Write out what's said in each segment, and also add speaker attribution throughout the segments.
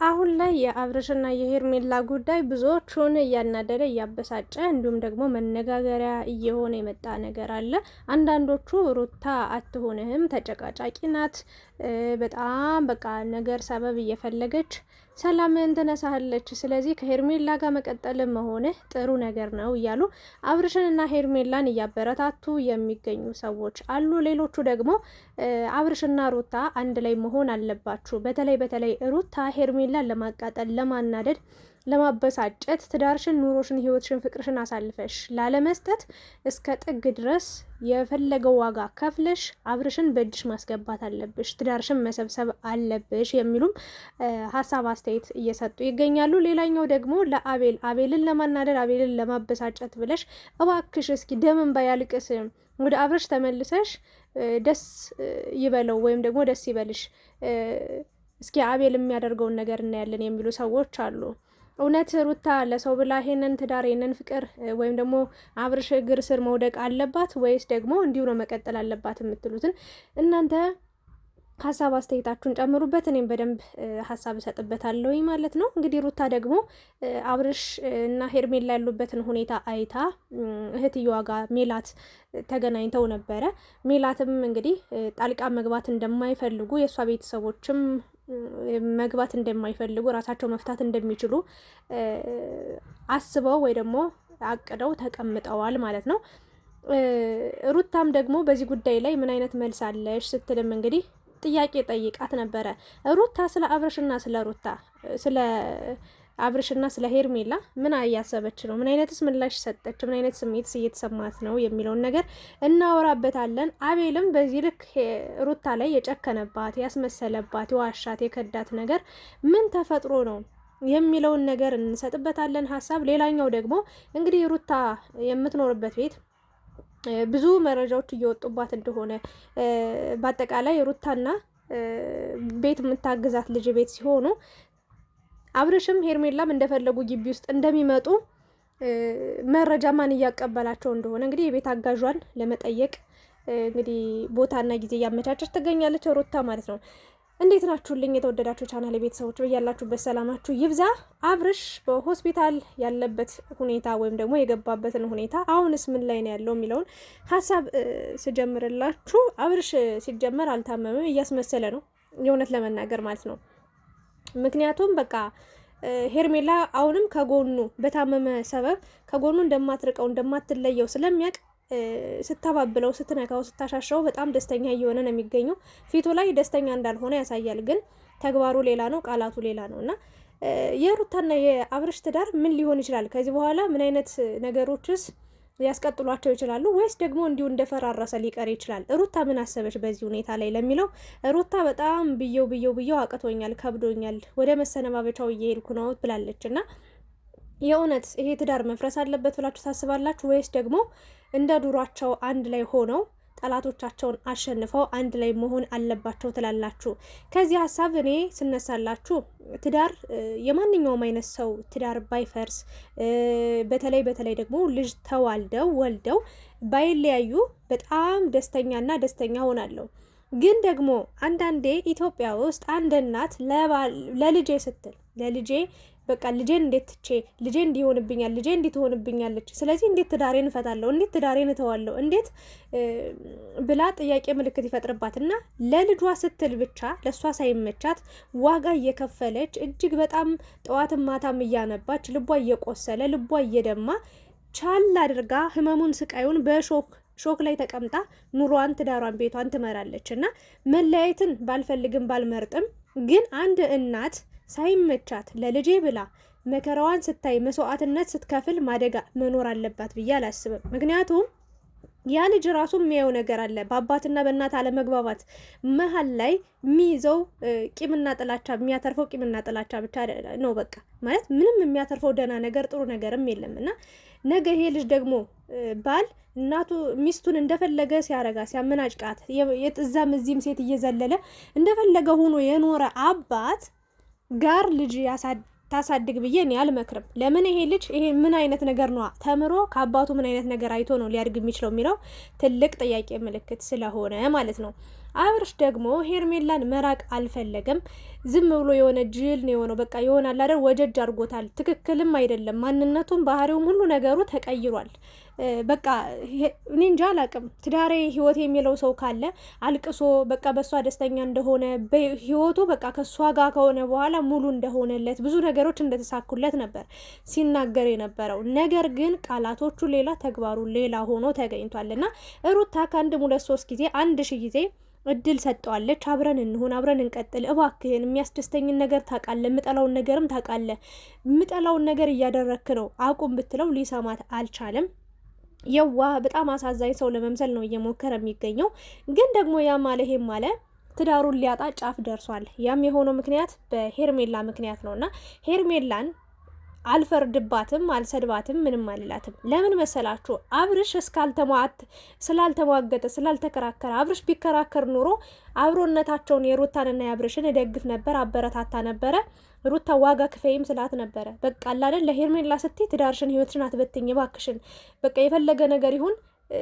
Speaker 1: አሁን ላይ የአብርሽና የሄርሜላ ጉዳይ ብዙዎቹን እያናደደ እያበሳጨ እንዲሁም ደግሞ መነጋገሪያ እየሆነ የመጣ ነገር አለ። አንዳንዶቹ ሩታ አትሆንህም፣ ተጨቃጫቂ ናት፣ በጣም በቃ ነገር ሰበብ እየፈለገች ሰላምን ትነሳለች፣ ስለዚህ ከሄርሜላ ጋር መቀጠልም መሆንህ ጥሩ ነገር ነው እያሉ አብርሽንና ሄርሜላን እያበረታቱ የሚገኙ ሰዎች አሉ። ሌሎቹ ደግሞ አብርሽና ሩታ አንድ ላይ መሆን አለባችሁ፣ በተለይ ሩታ ሄርሜላን ለማቃጠል፣ ለማናደድ፣ ለማበሳጨት ትዳርሽን፣ ኑሮሽን፣ ህይወትሽን፣ ፍቅርሽን አሳልፈሽ ላለመስጠት እስከ ጥግ ድረስ የፈለገው ዋጋ ከፍለሽ አብርሽን በእጅሽ ማስገባት አለብሽ፣ ትዳርሽን መሰብሰብ አለብሽ የሚሉም ሀሳብ አስተያየት እየሰጡ ይገኛሉ። ሌላኛው ደግሞ አቤልን ለማናደድ፣ አቤልን ለማበሳጨት ብለሽ እባክሽ እስኪ ደምን ባያልቅስ ወደ አብርሽ ተመልሰሽ ደስ ይበለው ወይም ደግሞ ደስ ይበልሽ፣ እስኪ አቤል የሚያደርገውን ነገር እናያለን የሚሉ ሰዎች አሉ። እውነት ሩታ ለሰው ብላ ይሄንን ትዳር ይሄንን ፍቅር ወይም ደግሞ አብርሽ እግር ስር መውደቅ አለባት ወይስ ደግሞ እንዲሁ ነው መቀጠል አለባት የምትሉትን እናንተ ሀሳብ አስተያየታችሁን ጨምሩበት። እኔም በደንብ ሀሳብ እሰጥበታለሁ ማለት ነው። እንግዲህ ሩታ ደግሞ አብርሽ እና ሄርሜላ ያሉበትን ሁኔታ አይታ እህትየዋ ጋር ሜላት ተገናኝተው ነበረ። ሜላትም እንግዲህ ጣልቃ መግባት እንደማይፈልጉ የእሷ ቤተሰቦችም መግባት እንደማይፈልጉ ራሳቸው መፍታት እንደሚችሉ አስበው ወይ ደግሞ አቅደው ተቀምጠዋል ማለት ነው። ሩታም ደግሞ በዚህ ጉዳይ ላይ ምን አይነት መልስ አለሽ ስትልም እንግዲህ ጥያቄ ጠይቃት ነበረ። ሩታ ስለ አብርሽና ስለ አብርሽና ስለ ሄርሜላ ምን እያሰበች ነው? ምን አይነትስ ምላሽ ሰጠች? ምን አይነት ስሜትስ እየተሰማት ነው የሚለውን ነገር እናወራበታለን። አቤልም በዚህ ልክ ሩታ ላይ የጨከነባት፣ ያስመሰለባት፣ የዋሻት፣ የከዳት ነገር ምን ተፈጥሮ ነው የሚለውን ነገር እንሰጥበታለን ሀሳብ። ሌላኛው ደግሞ እንግዲህ ሩታ የምትኖርበት ቤት ብዙ መረጃዎች እየወጡባት እንደሆነ በአጠቃላይ ሩታና ቤት የምታግዛት ልጅ ቤት ሲሆኑ አብርሽም ሄርሜላም እንደፈለጉ ግቢ ውስጥ እንደሚመጡ መረጃ ማን እያቀበላቸው እንደሆነ እንግዲህ የቤት አጋዧን ለመጠየቅ እንግዲህ ቦታና ጊዜ እያመቻቸች ትገኛለች ሩታ ማለት ነው። እንዴት ናችሁልኝ የተወደዳችሁ ቻናል ቤተሰቦች፣ በያላችሁበት ሰላማችሁ ይብዛ። አብርሽ በሆስፒታል ያለበት ሁኔታ ወይም ደግሞ የገባበትን ሁኔታ አሁንስ ምን ላይ ነው ያለው የሚለውን ሀሳብ ስጀምርላችሁ፣ አብርሽ ሲጀመር አልታመምም፣ እያስመሰለ ነው የእውነት ለመናገር ማለት ነው። ምክንያቱም በቃ ሄርሜላ አሁንም ከጎኑ በታመመ ሰበብ ከጎኑ እንደማትርቀው እንደማትለየው ስለሚያውቅ ስተባብለው፣ ስትነካው፣ ስታሻሻው በጣም ደስተኛ እየሆነ ነው የሚገኘው። ፊቱ ላይ ደስተኛ እንዳልሆነ ያሳያል፣ ግን ተግባሩ ሌላ ነው፣ ቃላቱ ሌላ ነው። እና የሩታና የአብርሽ ትዳር ምን ሊሆን ይችላል? ከዚህ በኋላ ምን አይነት ነገሮችስ ሊያስቀጥሏቸው ይችላሉ? ወይስ ደግሞ እንዲሁ እንደፈራረሰ ሊቀር ይችላል? ሩታ ምን አሰበች በዚህ ሁኔታ ላይ ለሚለው፣ ሩታ በጣም ብየው አቅቶኛል፣ ከብዶኛል፣ ወደ መሰነባበቻው እየሄድኩ ነው ብላለች። እና የእውነት ይሄ ትዳር መፍረስ አለበት ብላችሁ ታስባላችሁ? ወይስ ደግሞ እንደ ዱሯቸው አንድ ላይ ሆነው ጠላቶቻቸውን አሸንፈው አንድ ላይ መሆን አለባቸው ትላላችሁ? ከዚህ ሀሳብ እኔ ስነሳላችሁ ትዳር የማንኛውም አይነት ሰው ትዳር ባይፈርስ፣ በተለይ ደግሞ ልጅ ተዋልደው ወልደው ባይለያዩ በጣም ደስተኛ ሆናለሁ። ግን ደግሞ አንዳንዴ ኢትዮጵያ ውስጥ አንድ እናት ለልጄ ስትል በቃ ልጄን እንዴት ትቼ ልጄ እንዲሆንብኛል፣ ልጄ እንዴት ትሆንብኛለች፣ ስለዚህ እንዴት ትዳሬን እፈታለሁ፣ እንዴት ትዳሬን እተዋለሁ፣ እንዴት ብላ ጥያቄ ምልክት ይፈጥርባትና ለልጇ ስትል ብቻ ለእሷ ሳይመቻት ዋጋ እየከፈለች እጅግ በጣም ጠዋትም ማታም እያነባች ልቧ እየቆሰለ ልቧ እየደማ ቻል አድርጋ ህመሙን ስቃዩን ሾክ ላይ ተቀምጣ ኑሯን፣ ትዳሯን፣ ቤቷን ትመራለች። እና መለያየትን ባልፈልግም ባልመርጥም ግን አንድ እናት ሳይመቻት ለልጄ ብላ መከራዋን ስታይ መስዋዕትነት ስትከፍል ማደጋ መኖር አለባት ብዬ አላስብም። ምክንያቱም ያ ልጅ ራሱ የሚያየው ነገር አለ። በአባትና በእናት አለመግባባት መሀል ላይ የሚይዘው ቂምና ጥላቻ፣ የሚያተርፈው ቂምና ጥላቻ ብቻ ነው። በቃ ማለት ምንም የሚያተርፈው ደህና ነገር ጥሩ ነገርም የለም። እና ነገ ይሄ ልጅ ደግሞ ባል እናቱ ሚስቱን እንደፈለገ ሲያረጋ ሲያመናጭቃት፣ እዛም እዚህም ሴት እየዘለለ እንደፈለገ ሆኖ የኖረ አባት ጋር ልጅ ታሳድግ ብዬ እኔ አልመክርም። ለምን ይሄ ልጅ ይሄ ምን አይነት ነገር ነው ተምሮ ከአባቱ ምን አይነት ነገር አይቶ ነው ሊያድግ የሚችለው የሚለው ትልቅ ጥያቄ ምልክት ስለሆነ ማለት ነው። አብርሽ ደግሞ ሄርሜላን መራቅ አልፈለገም። ዝም ብሎ የሆነ ጅል ነው የሆነው። በቃ ይሆናል አይደል? ወጀጅ አድርጎታል። ትክክልም አይደለም። ማንነቱም ባህሪውም ሁሉ ነገሩ ተቀይሯል። በቃ እኔ እንጃ አላቅም። ትዳሬ ህይወት የሚለው ሰው ካለ አልቅሶ በቃ በእሷ ደስተኛ እንደሆነ በህይወቱ በቃ ከእሷ ጋር ከሆነ በኋላ ሙሉ እንደሆነለት ብዙ ነገሮች እንደተሳኩለት ነበር ሲናገር የነበረው። ነገር ግን ቃላቶቹ ሌላ፣ ተግባሩ ሌላ ሆኖ ተገኝቷል። እና ሩታ ከአንድም 2-3 ጊዜ 1000 ጊዜ እድል ሰጠዋለች። አብረን እንሁን፣ አብረን እንቀጥል፣ እባክህን የሚያስደስተኝን ነገር ታውቃለህ፣ የምጠላውን ነገርም ታውቃለህ፣ የምጠላውን ነገር እያደረክ ነው አቁም ብትለው ሊሰማት አልቻለም። የዋህ በጣም አሳዛኝ ሰው ለመምሰል ነው እየሞከረ የሚገኘው። ግን ደግሞ ያም አለ ይሄም አለ ትዳሩን ሊያጣ ጫፍ ደርሷል። ያም የሆነው ምክንያት በሄርሜላ ምክንያት ነውና ሄርሜላን አልፈርድባትም፣ አልሰድባትም፣ ምንም አልላትም። ለምን መሰላችሁ? አብርሽ ስላልተሟገተ ስላልተከራከረ። አብርሽ ቢከራከር ኑሮ አብሮነታቸውን የሩታንና የአብርሽን እደግፍ ነበር፣ አበረታታ ነበረ። ሩታ ዋጋ ክፈይም ስላት ነበረ። በቃ አላለን ለሄርሜላ ስትይ ትዳርሽን ህይወትሽን አትበትኝ እባክሽን፣ በቃ የፈለገ ነገር ይሁን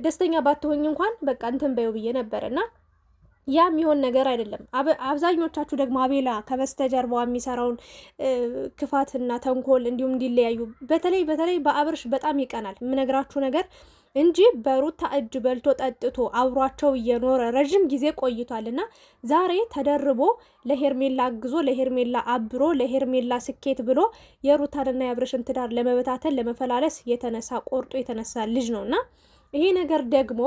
Speaker 1: ደስተኛ ባትሆኝ እንኳን በቃ እንትን በይው ብዬ ነበርና ያ የሚሆን ነገር አይደለም። አብዛኞቻችሁ ደግሞ አቤላ ከበስተጀርባዋ የሚሰራውን ክፋትና ተንኮል እንዲሁም እንዲለያዩ በተለይ በአብርሽ በጣም ይቀናል የምነግራችሁ ነገር እንጂ በሩታ እጅ በልቶ ጠጥቶ አብሯቸው እየኖረ ረዥም ጊዜ ቆይቷል። እና ዛሬ ተደርቦ ለሄርሜላ አግዞ ለሄርሜላ አብሮ ለሄርሜላ ስኬት ብሎ የሩታንና የአብርሽን ትዳር ለመበታተን ለመፈላለስ ቆርጦ የተነሳ ልጅ ነው እና ይሄ ነገር ደግሞ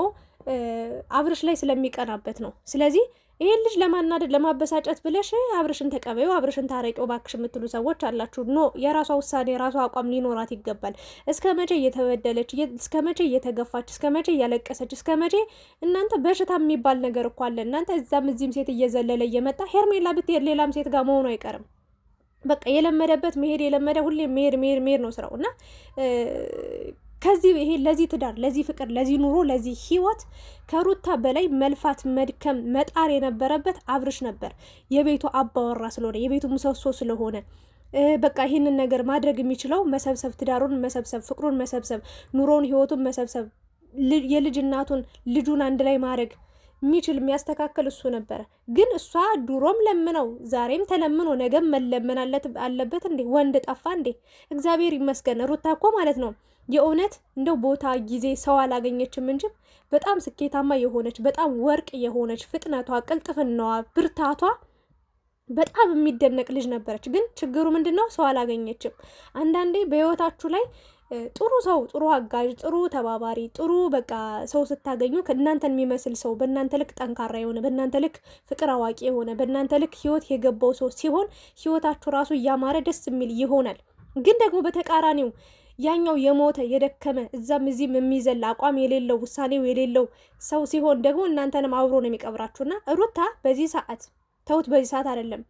Speaker 1: አብርሽ ላይ ስለሚቀናበት ነው። ስለዚህ ይሄን ልጅ ለማናደድ ለማበሳጨት ብለሽ አብርሽን ተቀበዩ፣ አብርሽን ታረቂው ባክሽ የምትሉ ሰዎች አላችሁ። ኖ የራሷ ውሳኔ የራሷ አቋም ሊኖራት ይገባል። እስከ መቼ እየተበደለች፣ እስከ መቼ እየተገፋች፣ እስከ መቼ እያለቀሰች፣ እስከ መቼ እናንተ በሽታ የሚባል ነገር እኮ አለ። እናንተ እዛም እዚህም ሴት እየዘለለ እየመጣ ሄርሜላ ብትሄድ ሌላም ሴት ጋር መሆኑ አይቀርም። በቃ የለመደበት መሄድ የለመደ ሁሌ መሄድ ነው ስራው እና ከዚህ ይሄ ለዚህ ትዳር ለዚህ ፍቅር ለዚህ ኑሮ ለዚህ ህይወት ከሩታ በላይ መልፋት መድከም መጣር የነበረበት አብርሽ ነበር። የቤቱ አባወራ ስለሆነ የቤቱ ምሰሶ ስለሆነ በቃ ይህንን ነገር ማድረግ የሚችለው መሰብሰብ፣ ትዳሩን መሰብሰብ፣ ፍቅሩን መሰብሰብ፣ ኑሮውን ህይወቱን መሰብሰብ፣ የልጅ እናቱን ልጁን አንድ ላይ ማድረግ የሚችል የሚያስተካከል እሱ ነበረ። ግን እሷ ድሮም ለምነው ዛሬም ተለምኖ ነገም መለመን አለበት እንዴ? ወንድ ጠፋ እንዴ? እግዚአብሔር ይመስገን ሩታ እኮ ማለት ነው የእውነት እንደው ቦታ ጊዜ ሰው አላገኘችም እንጂ በጣም ስኬታማ የሆነች በጣም ወርቅ የሆነች ፍጥነቷ፣ ቅልጥፍናዋ፣ ብርታቷ በጣም የሚደነቅ ልጅ ነበረች። ግን ችግሩ ምንድነው? ሰው አላገኘችም። አንዳንዴ በህይወታችሁ ላይ ጥሩ ሰው፣ ጥሩ አጋዥ፣ ጥሩ ተባባሪ፣ ጥሩ በቃ ሰው ስታገኙ ከእናንተን የሚመስል ሰው በእናንተ ልክ ጠንካራ የሆነ በእናንተ ልክ ፍቅር አዋቂ የሆነ በእናንተ ልክ ህይወት የገባው ሰው ሲሆን ህይወታችሁ ራሱ እያማረ ደስ የሚል ይሆናል። ግን ደግሞ በተቃራኒው ያኛው የሞተ የደከመ እዛም እዚህም የሚዘል አቋም የሌለው ውሳኔው የሌለው ሰው ሲሆን ደግሞ እናንተንም አብሮ ነው የሚቀብራችሁና ሩታ በዚህ ሰዓት ተውት፣ በዚህ ሰዓት አይደለም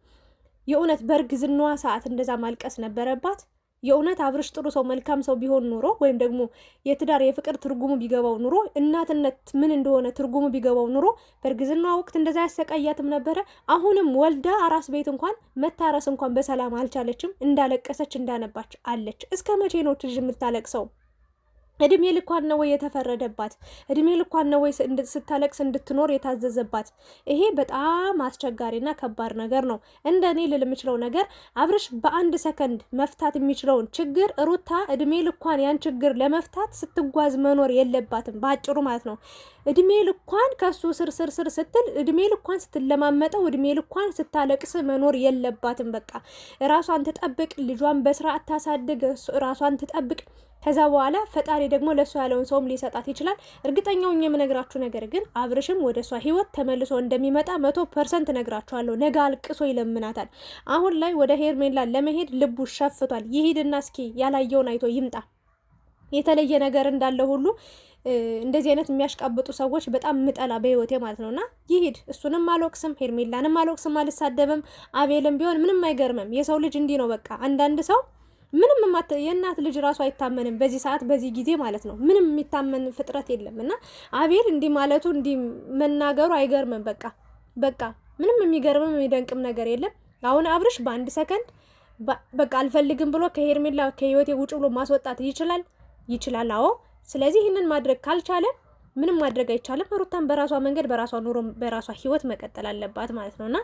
Speaker 1: የእውነት በእርግዝናዋ ሰዓት እንደዛ ማልቀስ ነበረባት። የእውነት አብርሽ ጥሩ ሰው መልካም ሰው ቢሆን ኑሮ ወይም ደግሞ የትዳር የፍቅር ትርጉሙ ቢገባው ኑሮ እናትነት ምን እንደሆነ ትርጉሙ ቢገባው ኑሮ በእርግዝና ወቅት እንደዛ ያሰቃያትም ነበረ። አሁንም ወልዳ አራስ ቤት እንኳን መታረስ እንኳን በሰላም አልቻለችም። እንዳለቀሰች እንዳነባች አለች። እስከ መቼ ነው ልጅ የምታለቅሰው? እድሜ ልኳን ነው ወይ የተፈረደባት? እድሜ ልኳን ነው ወይ ስታለቅስ እንድትኖር የታዘዘባት? ይሄ በጣም አስቸጋሪና ከባድ ነገር ነው። እንደ እኔ ልል የምችለው ነገር አብርሽ በአንድ ሰከንድ መፍታት የሚችለውን ችግር ሩታ እድሜ ልኳን ያን ችግር ለመፍታት ስትጓዝ መኖር የለባትም። በአጭሩ ማለት ነው። እድሜ ልኳን ከሱ ስር ስትል እድሜ ልኳን ስትለማመጠው እድሜ ልኳን ስታለቅስ መኖር የለባትም። በቃ ራሷን ትጠብቅ፣ ልጇን በስርዓት ታሳድግ፣ ራሷን ትጠብቅ። ከዛ በኋላ ፈጣሪ ደግሞ ለእሷ ያለውን ሰውም ሊሰጣት ይችላል። እርግጠኛው የምነግራችሁ ነገር ግን አብርሽም ወደ እሷ ህይወት ተመልሶ እንደሚመጣ 100% ነግራችኋለሁ። ነገ አልቅሶ ይለምናታል። አሁን ላይ ወደ ሄርሜላ ለመሄድ ልቡ ሸፍቷል። ይሄድና እስኪ ያላየውን አይቶ ይምጣ። የተለየ ነገር እንዳለ ሁሉ እንደዚህ አይነት የሚያሽቃብጡ ሰዎች በጣም ምጠላ በህይወቴ ማለት ነውና ይሄድ። እሱንም አልወቅስም፣ ሄርሜላንም አልወቅስም፣ አልሳደብም። አቤልም ቢሆን ምንም አይገርምም። የሰው ልጅ እንዲህ ነው በቃ። አንዳንድ ሰው ምንም የእናት ልጅ ራሱ አይታመንም በዚህ ሰዓት በዚህ ጊዜ ማለት ነው። ምንም የሚታመን ፍጥረት የለም እና አቤል እንዲህ ማለቱ እንዲህ መናገሩ አይገርምም። በቃ ምንም የሚገርምም የሚደንቅም ነገር የለም። አሁን አብርሽ በአንድ ሰከንድ በቃ አልፈልግም ብሎ ከሄርሜላ ከህይወቴ ውጭ ብሎ ማስወጣት ይችላል። አዎ። ስለዚህ ይህንን ማድረግ ካልቻለ ምንም ማድረግ አይቻልም። ሩታም በራሷ መንገድ በራሷ ኑሮ በራሷ ህይወት መቀጠል አለባት ማለት ነውና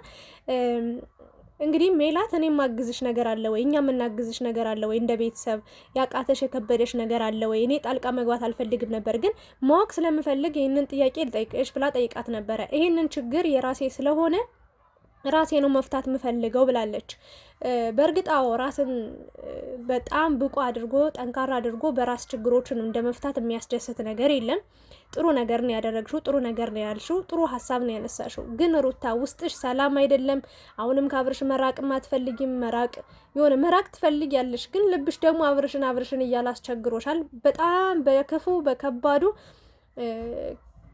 Speaker 1: እንግዲህ ሜላት እኔ ማግዝሽ ነገር አለ ወይ? እኛ የምናግዝሽ ነገር አለ ወይ? እንደ ቤተሰብ ያቃተሽ የከበደሽ ነገር አለ ወይ? እኔ ጣልቃ መግባት አልፈልግም ነበር፣ ግን ማወቅ ስለምፈልግ ይህንን ጥያቄ ልጠይቅሽ ብላ ጠይቃት ነበረ። ይህንን ችግር የራሴ ስለሆነ ራሴ ነው መፍታት የምፈልገው ብላለች። በእርግጥ አዎ ራስን በጣም ብቁ አድርጎ ጠንካራ አድርጎ በራስ ችግሮችን እንደ መፍታት የሚያስደስት ነገር የለም። ጥሩ ነገር ነው ያደረግሽው፣ ጥሩ ነገር ነው ያልሽው፣ ጥሩ ሀሳብ ነው ያነሳሽው። ግን ሩታ ውስጥሽ ሰላም አይደለም። አሁንም ከአብርሽ መራቅም አትፈልጊም። የሆነ መራቅ ትፈልጊያለሽ፣ ግን ልብሽ ደግሞ አብርሽን እያለ አስቸግሮሻል። በጣም በክፉ በከባዱ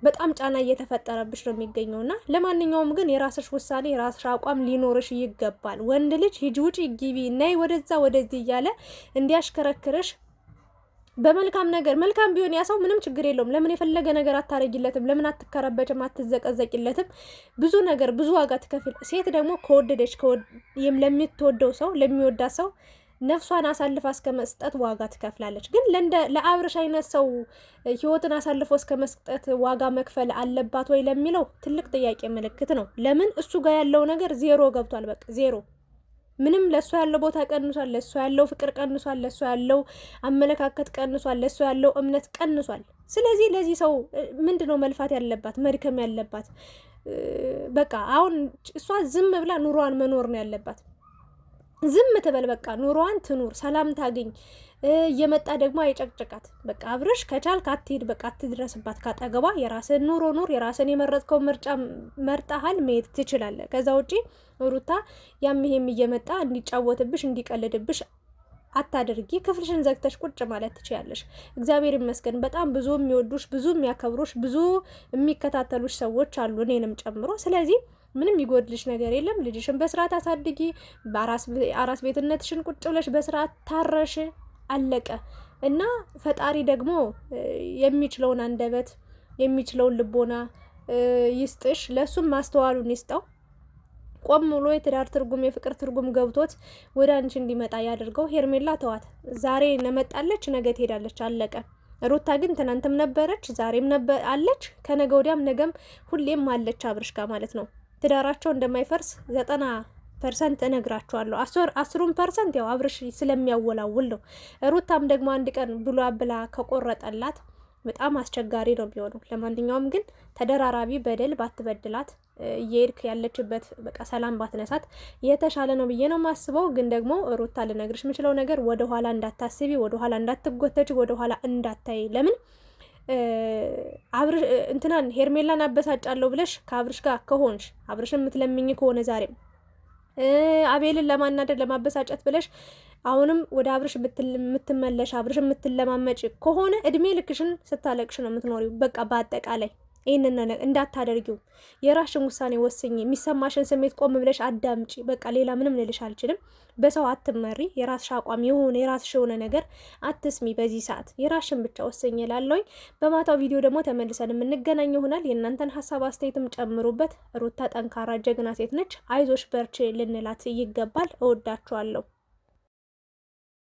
Speaker 1: በጣም ጫና እየተፈጠረብሽ ነው የሚገኘውና ለማንኛውም ግን የራስሽ ውሳኔ የራስሽ አቋም ሊኖርሽ ይገባል። ወንድ ልጅ ሂጂ ውጪ ግቢ ነይ ወደዛ ወደዚህ እያለ እንዲያሽከረክርሽ በመልካም ነገር መልካም ቢሆን ያ ሰው ምንም ችግር የለውም። ለምን የፈለገ ነገር አታረጊለትም? ለምን አትከረበችም? አትዘቀዘቂለትም? ብዙ ነገር ብዙ ዋጋ ትከፍል። ሴት ደግሞ ከወደደች ለምትወደው ሰው ለሚወዳት ሰው ነፍሷን አሳልፋ እስከ መስጠት ዋጋ ትከፍላለች። ግን ለአብርሽ አይነት ሰው ህይወትን አሳልፎ እስከ መስጠት ዋጋ መክፈል አለባት ወይ ለሚለው ትልቅ ጥያቄ ምልክት ነው። ለምን እሱ ጋር ያለው ነገር ዜሮ ገብቷል። በቃ ዜሮ። ምንም ለእሱ ያለው ቦታ ቀንሷል። ለእሱ ያለው ፍቅር ቀንሷል። ለእሱ ያለው አመለካከት ቀንሷል። ለእሱ ያለው እምነት ቀንሷል። ስለዚህ ለዚህ ሰው ምንድነው መልፋት ያለባት መድከም ያለባት? በቃ አሁን እሷ ዝም ብላ ኑሯን መኖር ነው ያለባት። ዝም ትበል በቃ ኑሯን ትኑር፣ ሰላም ታገኝ። እየመጣ ደግሞ አይጨቅጭቃት። በቃ አብርሽ ከቻልክ አትሄድ፣ በቃ አትድረስባት ካጠገቧ። የራስን ኑሮ ኑር። የራስን የመረጥከው ምርጫ መርጠሃል፣ መሄድ ትችላለህ። ከዛ ውጪ ሩታ ያም ይሄም እየመጣ እንዲጫወትብሽ እንዲቀልድብሽ አታድርጊ። ክፍልሽን ዘግተሽ ቁጭ ማለት ትችያለሽ። እግዚአብሔር ይመስገን በጣም ብዙ የሚወዱሽ፣ ብዙ የሚያከብሩሽ፣ ብዙ የሚከታተሉሽ ሰዎች አሉ እኔንም ጨምሮ። ስለዚህ ምንም ይጎድልሽ ነገር የለም። ልጅሽን በስርዓት አሳድጊ። አራስ ቤትነትሽን ቁጭ ብለሽ በስርዓት ታረሽ። አለቀ። እና ፈጣሪ ደግሞ የሚችለውን አንደበት የሚችለውን ልቦና ይስጥሽ። ለሱም ማስተዋሉን ይስጠው። ቆም ብሎ የትዳር ትርጉም የፍቅር ትርጉም ገብቶት ወደ አንቺ እንዲመጣ ያድርገው። ሄርሜላ ተዋት። ዛሬ ነመጣለች፣ ነገ ትሄዳለች። አለቀ። ሩታ ግን ትናንትም ነበረች፣ ዛሬም አለች፣ ከነገ ወዲያም ነገም ሁሌም አለች አብርሽ ጋር ማለት ነው። ትዳራቸው እንደማይፈርስ 90% እነግራቸዋለሁ። 10% ያው አብርሽ ስለሚያወላውል ነው። ሩታም ደግሞ አንድ ቀን ብሎ ብላ ከቆረጠላት በጣም አስቸጋሪ ነው የሚሆነው። ለማንኛውም ግን ተደራራቢ በደል ባትበድላት እየሄድክ ያለችበት በቃ ሰላም ባትነሳት የተሻለ ነው ብዬ ነው የማስበው። ግን ደግሞ ሩታ ልነግርሽ የምችለው ነገር ወደኋላ እንዳታስቢ፣ ወደኋላ እንዳትጎተች፣ ወደኋላ እንዳታይ። ለምን አብርሽ እንትናን ሄርሜላን አበሳጫለሁ ብለሽ ከአብርሽ ጋር ከሆንሽ አብርሽን የምትለምኝ ከሆነ ዛሬም አቤልን ለማናደድ ለማበሳጨት ብለሽ አሁንም ወደ አብርሽ የምትመለሽ አብርሽ የምትለማመጭ ከሆነ እድሜ ልክሽን ስታለቅሽ ነው የምትኖሪው። በቃ በአጠቃላይ ይህንን እንዳታደርጊው። የራስሽን ውሳኔ ወስኝ። የሚሰማሽን ስሜት ቆም ብለሽ አዳምጪ። በቃ ሌላ ምንም ልልሽ አልችልም። በሰው አትመሪ። የራስሽ አቋም የሆነ የራስሽ የሆነ ነገር አትስሚ። በዚህ ሰዓት የራስሽን ብቻ ወስኝ እላለሁኝ። በማታው ቪዲዮ ደግሞ ተመልሰን የምንገናኝ ይሆናል። የእናንተን ሀሳብ አስተያየትም ጨምሩበት። ሩታ ጠንካራ ጀግና ሴት ነች። አይዞሽ በርቺ ልንላት ይገባል። እወዳችኋለሁ።